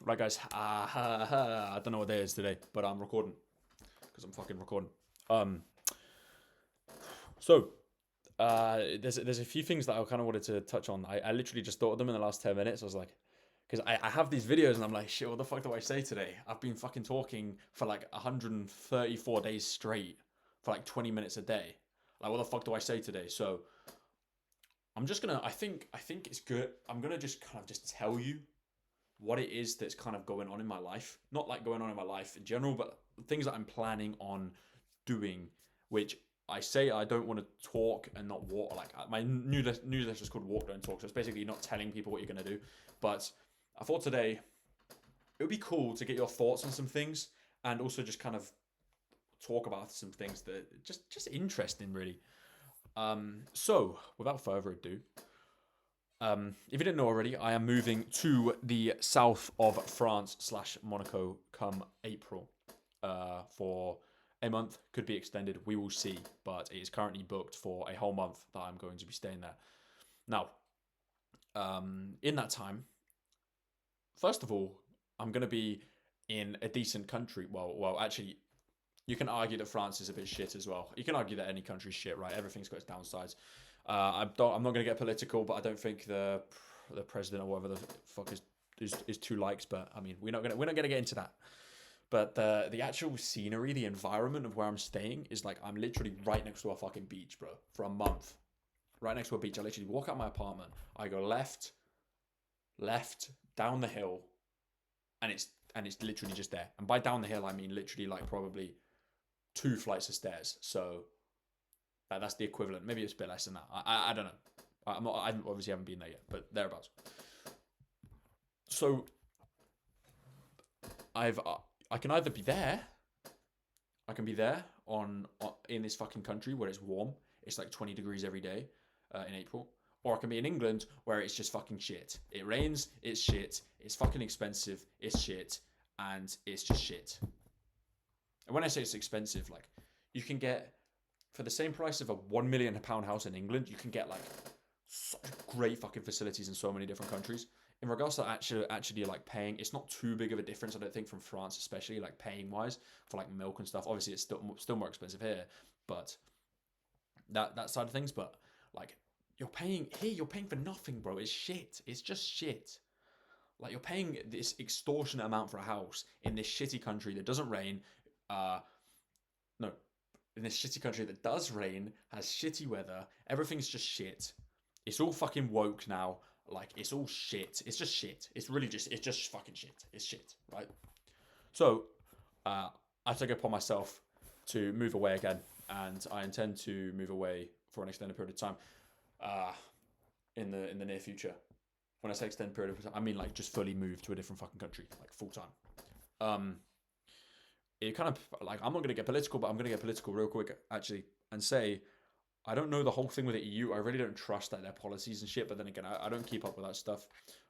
Right, guys. I don't know what day it is today, but I'm recording because I'm fucking recording. Um, so there's a few things that I kind of wanted to touch on. I literally just thought of them in the last 10 minutes. I was like, because I have these videos and I'm like, shit, what the fuck do I say today? I've been fucking talking for like 134 days straight for like 20 minutes a day. Like, what the fuck do I say today? So I'm just gonna. I think it's good. I'm gonna just kind of just tell you what it is that's kind of going on in my life. Not like going on in my life in general, but things that I'm planning on doing, which I say I don't want to talk and not walk. Like my newsletter is called Walk Don't Talk, so it's basically not telling people what you're gonna do. But I thought today it would be cool to get your thoughts on some things and also just kind of talk about some things that just interesting really. So without further ado, if you didn't know already, I am moving to the south of France slash Monaco come April for a month. Could be extended. We will see. But it is currently booked for a whole month that I'm going to be staying there. Now, in that time, first of all, I'm going to be in a decent country. Well, actually, you can argue that France is a bit shit as well. You can argue that any country's shit, right? Everything's got its downsides. I'm not going to get political, but I don't think the president or whatever the fuck is too likes. But I mean, we're not gonna get into that. But the actual scenery, the environment of where I'm staying is like I'm literally right next to a fucking beach, bro. For a month, right next to a beach. I literally walk out my apartment. I go left, down the hill, and it's literally just there. And by down the hill, I mean literally like probably 2 flights of stairs. So that's the equivalent. Maybe it's a bit less than that. I don't know. I obviously haven't been there yet, but thereabouts. So I've I can either be there. I can be there on in this fucking country where it's warm. It's like 20 degrees every day in April. Or I can be in England where it's just fucking shit. It rains, it's shit, it's fucking expensive, it's shit, and it's just shit. And when I say it's expensive, like you can get for the same price of a £1 million house in England, you can get like such great fucking facilities in so many different countries. In regards to actually like paying, it's not too big of a difference, I don't think, from France, especially like paying wise for like milk and stuff. Obviously, it's still more expensive here, but that side of things. But like you're paying for nothing, bro. It's shit. It's just shit. Like you're paying this extortionate amount for a house in this shitty country that doesn't rain. No, in this shitty country that does rain, has shitty weather, everything's just shit. It's all fucking woke now. Like it's all shit. It's just shit. It's just fucking shit. It's shit, right? So, I took it upon myself to move away again, and I intend to move away for an extended period of time, uh, in the near future. When I say extended period of time, I mean like just fully move to a different fucking country, like full time. Um, it kind of like I'm not gonna get political, but I'm gonna get political real quick actually, and say I don't know the whole thing with the EU. I really don't trust that their policies and shit. But then again, I don't keep up with that stuff.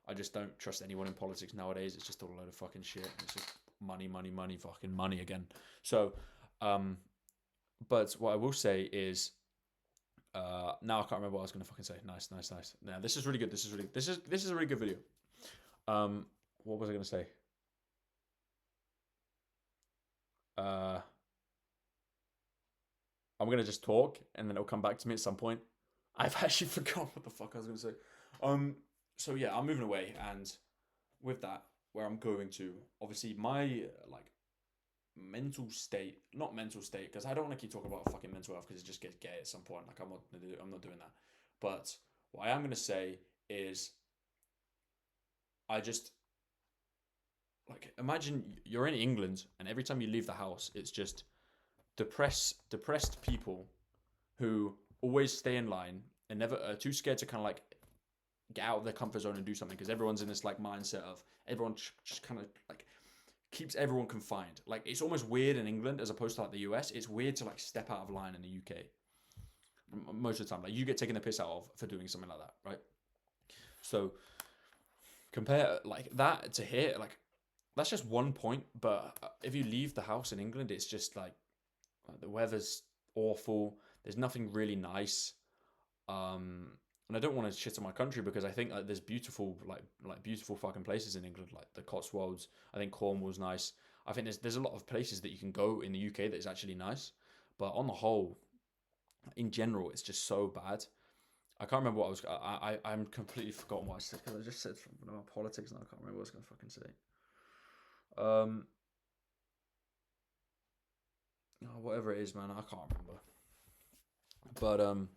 I just don't trust anyone in politics nowadays. It's just all a load of fucking shit. It's just money, money, money, fucking money again. So, um, but what I will say is, now I can't remember what I was gonna fucking say. Nice, nice, nice. Now this is really good. This is a really good video. What was I gonna say? Uh, I'm gonna just talk and then it'll come back to me at some point. I've actually forgotten what the fuck I was gonna say. Um, so yeah, I'm moving away, and with that, where I'm going to, obviously my like mental state, not mental state, because I don't want to keep talking about fucking mental health because it just gets gay at some point. Like I'm not doing that. But what I am gonna say is, I just like imagine you're in England, and every time you leave the house, it's just depressed people who always stay in line and never are too scared to kind of like get out of their comfort zone and do something because everyone's in this like mindset of everyone just kind of like keeps everyone confined. Like it's almost weird in England as opposed to like the US. It's weird to like step out of line in the UK most of the time. Like you get taken the piss out of for doing something like that, right? So compare like that to here, like that's just one point. But if you leave the house in England, it's just like the weather's awful. There's nothing really nice. Um, and I don't want to shit on my country because I think like there's beautiful like beautiful fucking places in England, like the Cotswolds. I think Cornwall's nice. I think there's a lot of places that you can go in the UK that is actually nice, but on the whole, in general, it's just so bad. I can't remember what I was. I'm completely forgotten what I said because I just said something about politics and I can't remember what I was gonna fucking say. Um, whatever it is, man, I can't remember. But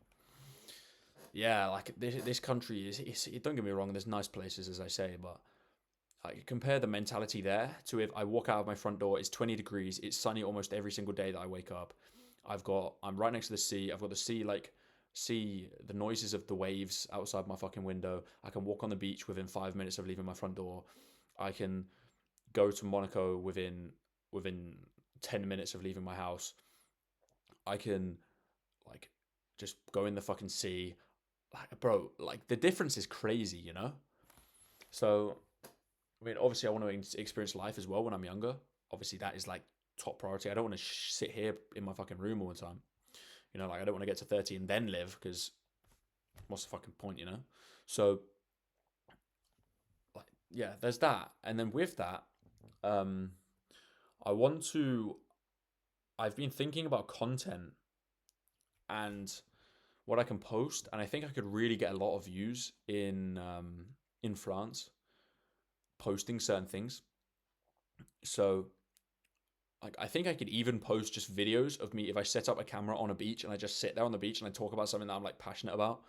yeah, like this country is. Don't get me wrong. There's nice places, as I say, but like compare the mentality there to if I walk out of my front door, it's 20 degrees, it's sunny almost every single day that I wake up. I'm right next to the sea. I've got the sea see the noises of the waves outside my fucking window. I can walk on the beach within 5 minutes of leaving my front door. I can go to Monaco within 10 minutes of leaving my house. I can like just go in the fucking sea. Like bro, like the difference is crazy, you know? So I mean, obviously, I want to experience life as well when I'm younger. Obviously, that is like top priority. I don't want to sit here in my fucking room all the time. You know, like I don't want to get to 30 and then live because what's the fucking point, you know? So, like, yeah, there's that. And then with that, um, I want to. I've been thinking about content and what I can post, and I think I could really get a lot of views in France posting certain things. So like I think I could even post just videos of me if I set up a camera on a beach and I just sit there on the beach and I talk about something that I'm like passionate about.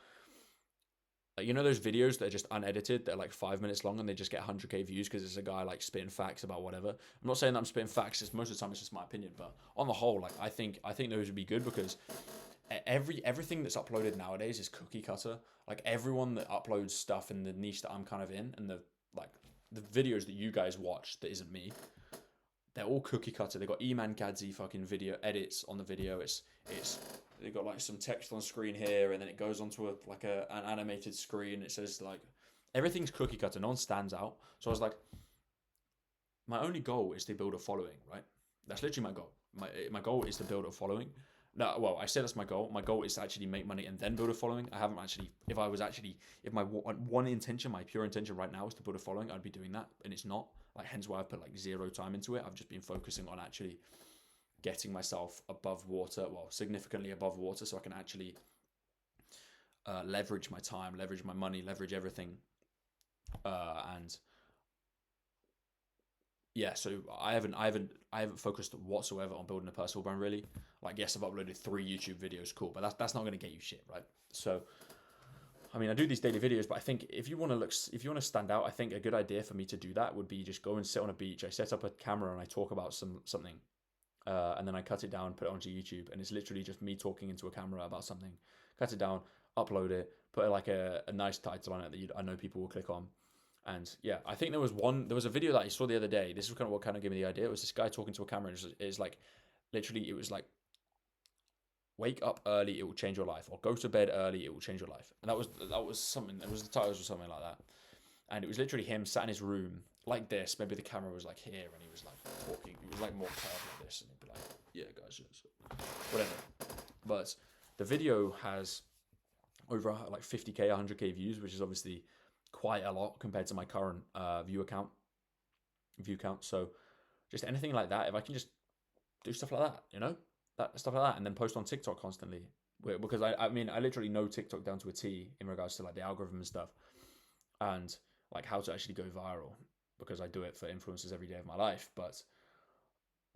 Like, you know those videos that are just unedited, that are like 5 minutes long and they just get 100k views because it's a guy like spitting facts about whatever. I'm not saying that I'm spitting facts. It's most of the time it's just my opinion, but on the whole, like I think those would be good because everything that's uploaded nowadays is cookie cutter. Like everyone that uploads stuff in the niche that I'm kind of in and the like the videos that you guys watch that isn't me, they're all cookie cutter. They got Eman Gadzi fucking video edits on the video. It's they've got like some text on screen here, and then it goes onto an animated screen. It says like everything's cookie cutter. No one stands out. So I was like, my only goal is to build a following, right? That's literally my goal. My goal is to build a following. No, well, I said that's my goal. My goal is to actually make money and then build a following. I haven't actually. If my one intention, my pure intention right now is to build a following, I'd be doing that, and it's not. Like, hence why I've put like zero time into it. I've just been focusing on actually getting myself above water, well, significantly above water, so I can actually leverage my time, leverage my money, leverage everything, and yeah, so I haven't focused whatsoever on building a personal brand really. Like, yes, I've uploaded 3 YouTube videos, cool, but that's not going to get you shit, right? So, I mean, I do these daily videos, but I think if you want to stand out, I think a good idea for me to do that would be just go and sit on a beach. I set up a camera and I talk about something, and then I cut it down, put it onto YouTube, and it's literally just me talking into a camera about something. Cut it down, upload it, put like a nice title on it that I know people will click on. And yeah, I think there was a video that I saw the other day. This is kind of what kind of gave me the idea. It was this guy talking to a camera. It's like, literally, it was like, wake up early, it will change your life, or go to bed early, it will change your life. And that was something. It was the titles or something like that. And it was literally him sat in his room like this. Maybe the camera was like here, and he was like talking. He was like more curved like this, and he'd be like, "Yeah, guys, whatever." But the video has over like 50k, 100k views, which is obviously quite a lot compared to my current view count. So just anything like that, if I can just do stuff like that, you know, that stuff like that, and then post on TikTok constantly, because I mean I literally know TikTok down to a T in regards to like the algorithm and stuff, and like how to actually go viral, because I do it for influencers every day of my life, but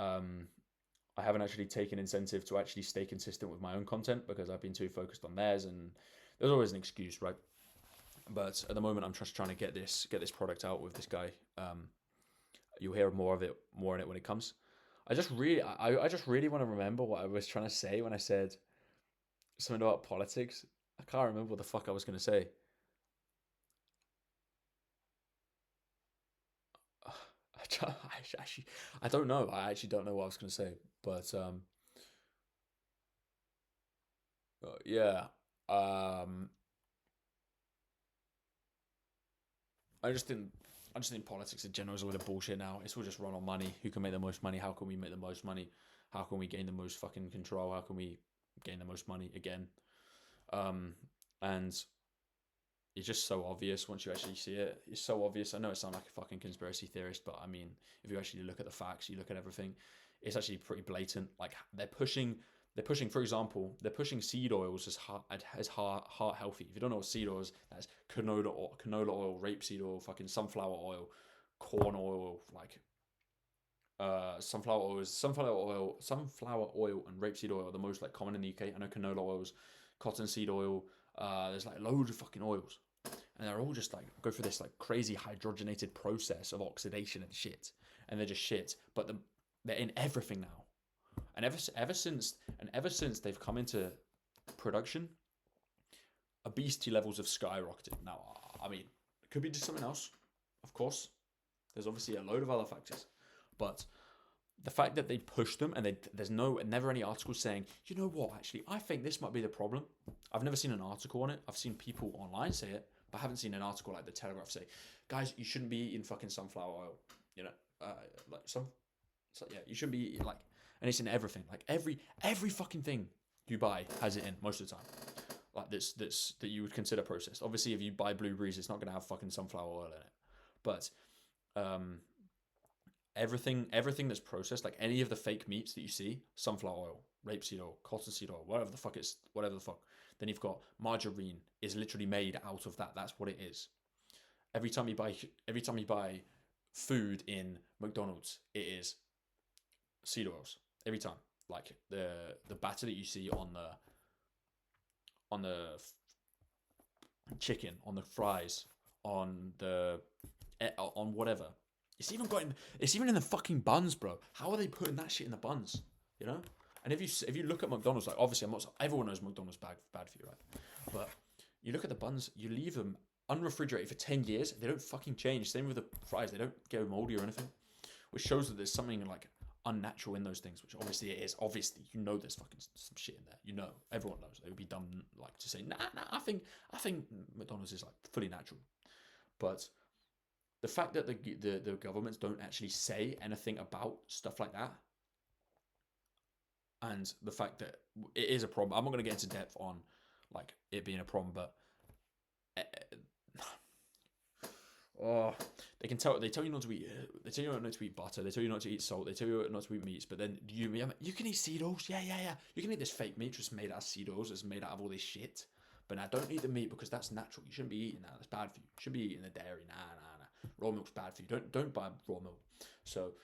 I haven't actually taken incentive to actually stay consistent with my own content because I've been too focused on theirs, and there's always an excuse, right? But at the moment, I'm just trying to get this product out with this guy. You'll hear more in it when it comes. I just really want to remember what I was trying to say when I said something about politics. I can't remember what the fuck I was going to say. I don't know. I actually don't know what I was going to say. But yeah. Um, I just didn't. I just think politics in general is a lot of bullshit now. It's all just run on money. Who can make the most money? How can we make the most money? How can we gain the most fucking control? How can we gain the most money again? And it's just so obvious once you actually see it. It's so obvious. I know it sounds like a fucking conspiracy theorist, but I mean, if you actually look at the facts, you look at everything, it's actually pretty blatant. Like they're pushing, for example, they're pushing seed oils as heart healthy. If you don't know what seed oil is, that's canola oil, rapeseed oil, fucking sunflower oil, corn oil, like sunflower oil, and rapeseed oil are the most like common in the UK. I know canola oils, cottonseed oil. There's like loads of fucking oils, and they're all just like go through this like crazy hydrogenated process of oxidation and shit, and they're just shit. But they're in everything now, and ever since they've come into production, obesity levels have skyrocketed. Now, I mean, it could be just something else, of course. There's obviously a load of other factors, but the fact that they push them and there's never any articles saying, you know what, actually, I think this might be the problem. I've never seen an article on it. I've seen people online say it, but I haven't seen an article like the Telegraph say, guys, you shouldn't be eating fucking sunflower oil. You know, like so yeah, you shouldn't be eating like, and it's in everything. Like every fucking thing you buy has it in most of the time. Like this that you would consider processed. Obviously, if you buy blueberries, it's not gonna have fucking sunflower oil in it. But everything that's processed, like any of the fake meats that you see, sunflower oil, rapeseed oil, cottonseed oil, whatever the fuck. Then you've got margarine is literally made out of that. That's what it is. Every time you buy food in McDonald's, it is seed oils. Every time, like the batter that you see on the chicken, on the fries, on whatever. It's even in the fucking buns, bro. How are they putting that shit in the buns? You know? And if you look at McDonald's, like obviously everyone knows McDonald's bad for you, right? But you look at the buns, you leave them unrefrigerated for 10 years, they don't fucking change. Same with the fries, they don't go moldy or anything. Which shows that there's something like unnatural in those things, which obviously it is. Obviously, you know there's fucking some shit in there. You know, everyone knows. It would be dumb like to say, nah, I think McDonald's is like fully natural. But the fact that the governments don't actually say anything about stuff like that, and the fact that it is a problem. I'm not going to get into depth on like it being a problem, but they tell you not to eat. They tell you not to eat butter. They tell you not to eat salt. They tell you not to eat meats. But then you can eat seed oils. Yeah. You can eat this fake meat just made out of seed oils. It's made out of all this shit. But now don't eat the meat because that's natural. You shouldn't be eating that. That's bad for you. You should be eating the dairy. Nah. Raw milk's bad for you. Don't buy raw milk. So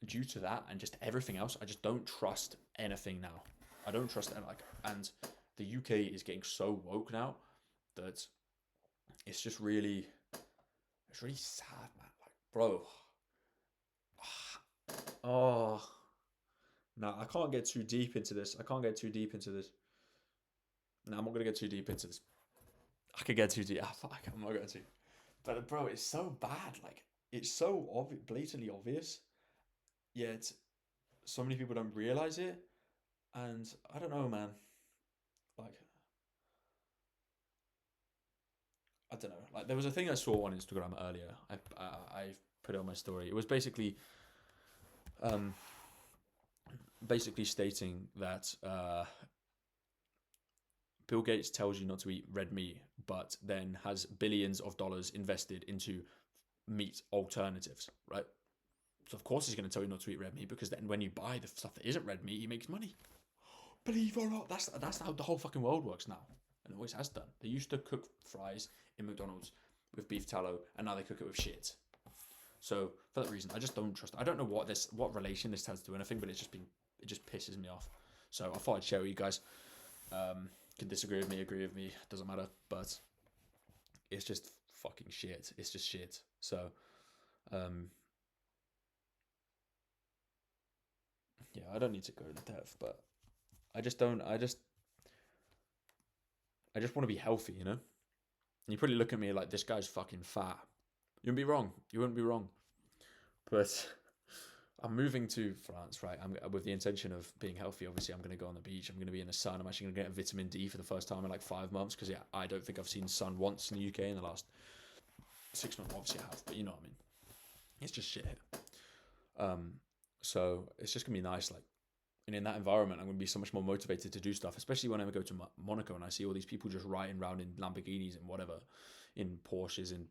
due to that and just everything else, I just don't trust anything now. I don't trust it. And the UK is getting so woke now that it's just really, it's really sad, man. Like, bro. Oh. No, I can't get too deep into this. No, I'm not going to get too deep into this. I could get too deep. I'm not going to. But bro, it's so bad. Like, it's so blatantly obvious. Yet, so many people don't realize it. And I don't know, man. Like, I don't know. Like, there was a thing I saw on Instagram earlier. I put it on my story. It was basically stating that Bill Gates tells you not to eat red meat, but then has billions of dollars invested into meat alternatives, right? So of course he's going to tell you not to eat red meat, because then when you buy the stuff that isn't red meat, he makes money. Believe it or not, that's how the whole fucking world works now, and always has done. They used to cook fries in McDonald's with beef tallow, and now they cook it with shit. So for that reason, I just don't trust. I don't know what relation this has to anything, but it just pisses me off. So I thought I'd share with you guys. Can disagree with me, agree with me, doesn't matter, but it's just fucking shit. It's just shit. So yeah, I don't need to go into depth, but I just want to be healthy, you know? And you probably look at me like, this guy's fucking fat. You wouldn't be wrong. But I'm moving to France, right? I'm with the intention of being healthy. Obviously, I'm going to go on the beach. I'm going to be in the sun. I'm actually going to get a vitamin D for the first time in like 5 months, because yeah, I don't think I've seen sun once in the UK in the last 6 months. Obviously, I have, but you know what I mean. It's just shit here. So it's just going to be nice, like And in that environment, I'm going to be so much more motivated to do stuff, especially when I go to Monaco and I see all these people just riding around in Lamborghinis and whatever, in Porsches. And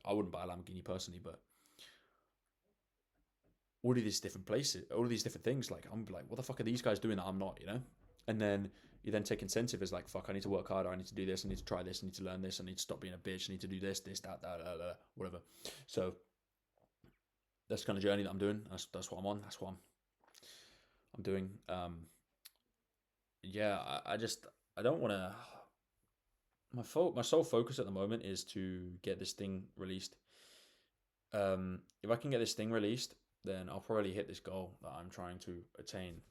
I wouldn't buy a Lamborghini personally, but all of these different places, all of these different things, like, I'm like, what the fuck are these guys doing that I'm not, you know? And then you then take incentive as like, fuck, I need to work harder, I need to do this, I need to try this, I need to learn this, I need to stop being a bitch, I need to do this, that, whatever. So that's the kind of journey that I'm doing. That's what I'm on. That's what I'm doing. Yeah, I don't want to. My sole focus at the moment is to get this thing released. If I can get this thing released, then I'll probably hit this goal that I'm trying to attain.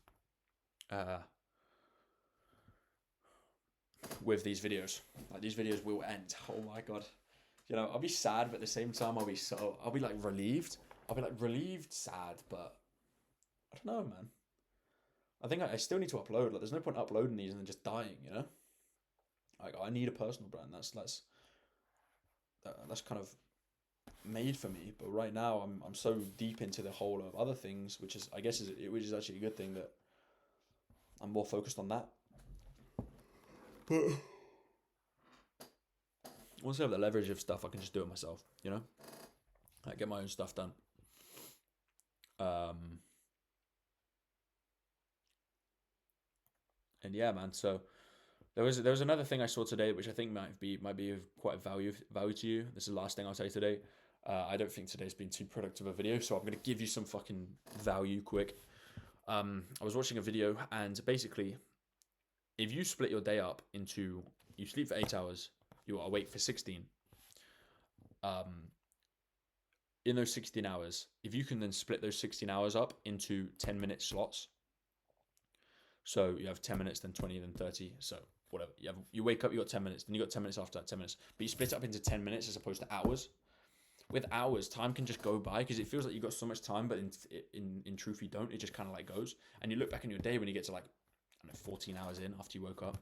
With these videos, like, these videos will end. Oh my god, you know, I'll be sad, but at the same time, I'll be like relieved. I'll be like relieved, sad, but I don't know, man. I think I still need to upload. Like, there's no point uploading these and then just dying, you know. Like, I need a personal brand. That's kind of made for me. But right now, I'm so deep into the whole of other things, which is, I guess, which is actually a good thing, that I'm more focused on that. But once I have the leverage of stuff, I can just do it myself, you know. I get my own stuff done. And yeah, man. So there was another thing I saw today, which I think might be of quite value to you. This is the last thing I'll say today. I don't think today's been too productive a video, so I'm gonna give you some fucking value quick. I was watching a video, and basically, if you split your day up into, you sleep for 8 hours, you are awake for 16. In those 16 hours, if you can then split those 16 hours up into 10-minute slots, so you have 10 minutes, then 20, then 30, so whatever. You wake up, you got 10 minutes, then you got 10 minutes after that, 10 minutes. But you split it up into 10 minutes as opposed to hours. With hours, time can just go by because it feels like you've got so much time, but in truth, you don't. It just kind of like goes. And you look back in your day when you get to like, I don't know, 14 hours in after you woke up.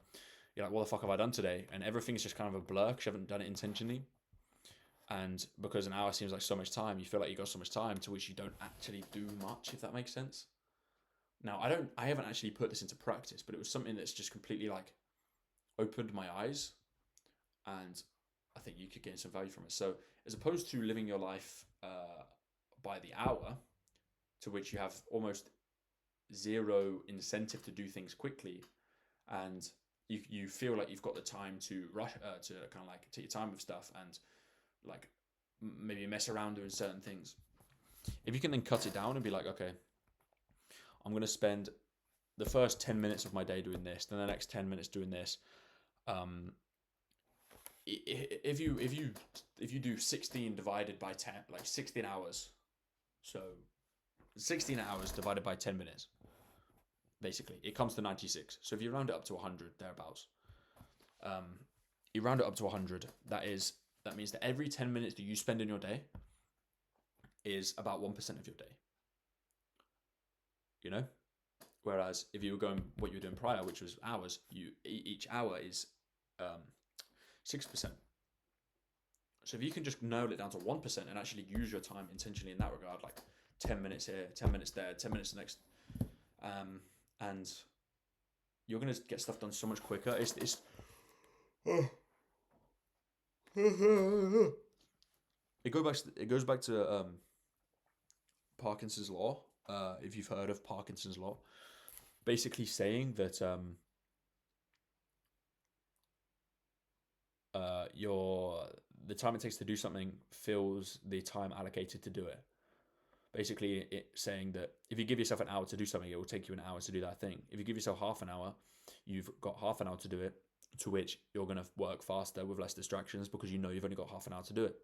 You're like, what the fuck have I done today? And everything's just kind of a blur because you haven't done it intentionally. And because an hour seems like so much time, you feel like you got so much time to which you don't actually do much, if that makes sense. Now, I haven't actually put this into practice, but it was something that's just completely like opened my eyes, and I think you could gain some value from it. So as opposed to living your life by the hour, to which you have almost zero incentive to do things quickly, and you feel like you've got the time to rush, to kind of like take your time with stuff and like maybe mess around doing certain things. If you can then cut it down and be like, okay, I'm going to spend the first 10 minutes of my day doing this, then the next 10 minutes doing this. If you do 16 divided by 10, like 16 hours, so 16 hours divided by 10 minutes, basically, it comes to 96. So if you round it up to 100, thereabouts, you round it up to 100, that means that every 10 minutes that you spend in your day is about 1% of your day. You know? Whereas if you were going what you were doing prior, which was hours, each hour is 6%. So if you can just nail it down to 1% and actually use your time intentionally in that regard, like 10 minutes here, 10 minutes there, 10 minutes next, and you're gonna get stuff done so much quicker. It goes back to Parkinson's law. If you've heard of Parkinson's law, basically saying that the time it takes to do something fills the time allocated to do it. Basically, it's saying that if you give yourself an hour to do something, it will take you an hour to do that thing. If you give yourself half an hour, you've got half an hour to do it, to which you're going to work faster with less distractions because you know you've only got half an hour to do it.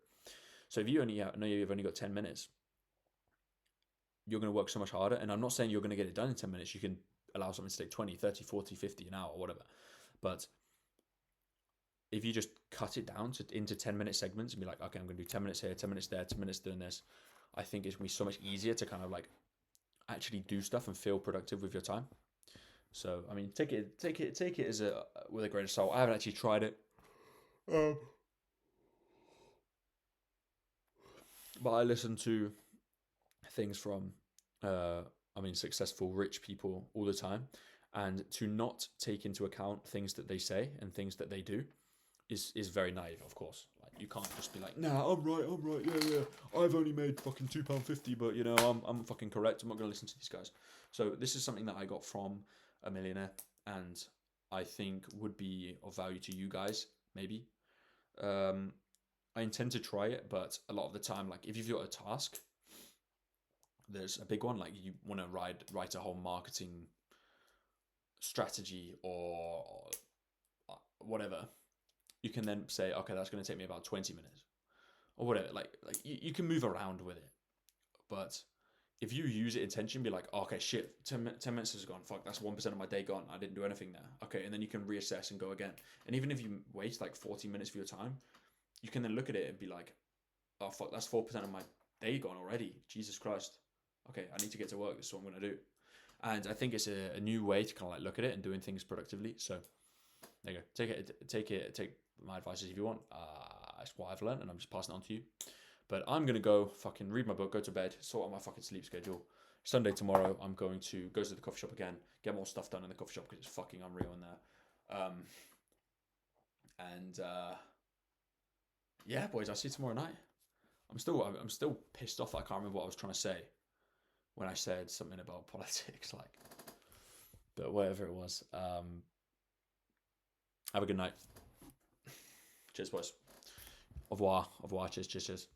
So if you know you've only got 10 minutes, you're going to work so much harder. And I'm not saying you're going to get it done in 10 minutes. You can allow something to take 20, 30, 40, 50, an hour, or whatever. But if you just cut it down into 10-minute segments and be like, okay, I'm going to do 10 minutes here, 10 minutes there, 10 minutes doing this, I think it's going to be so much easier to kind of like actually do stuff and feel productive with your time. So, I mean, take it as with a grain of salt. I haven't actually tried it. But I listen to things from successful, rich people all the time, and to not take into account things that they say and things that they do is very naive, of course. Like, you can't just be like, nah, I'm right, yeah. I've only made fucking £2.50, but you know, I'm fucking correct. I'm not gonna listen to these guys. So this is something that I got from a millionaire, and I think would be of value to you guys, maybe. I intend to try it, but a lot of the time, like if you've got a task, there's a big one, like you want to write a whole marketing strategy or whatever, you can then say, okay, that's going to take me about 20 minutes or whatever. Like you can move around with it, but if you use it intention, be like, oh, okay, shit, 10 minutes has gone. Fuck, that's 1% of my day gone. I didn't do anything there. Okay, and then you can reassess and go again. And even if you waste like 40 minutes of your time, you can then look at it and be like, oh, fuck, that's 4% of my day gone already. Jesus Christ. Okay, I need to get to work. This is what I'm going to do. And I think it's a new way to kind of like look at it and doing things productively. So there you go. Take my advice if you want. That's what I've learned, and I'm just passing it on to you. But I'm going to go fucking read my book, go to bed, sort out my fucking sleep schedule. Sunday tomorrow, I'm going to go to the coffee shop again, get more stuff done in the coffee shop because it's fucking unreal in there. Yeah, boys, I'll see you tomorrow night. I'm still pissed off that I can't remember what I was trying to say when I said something about politics, like, but whatever it was. Have a good night. Cheers, boys. Au revoir. Cheers.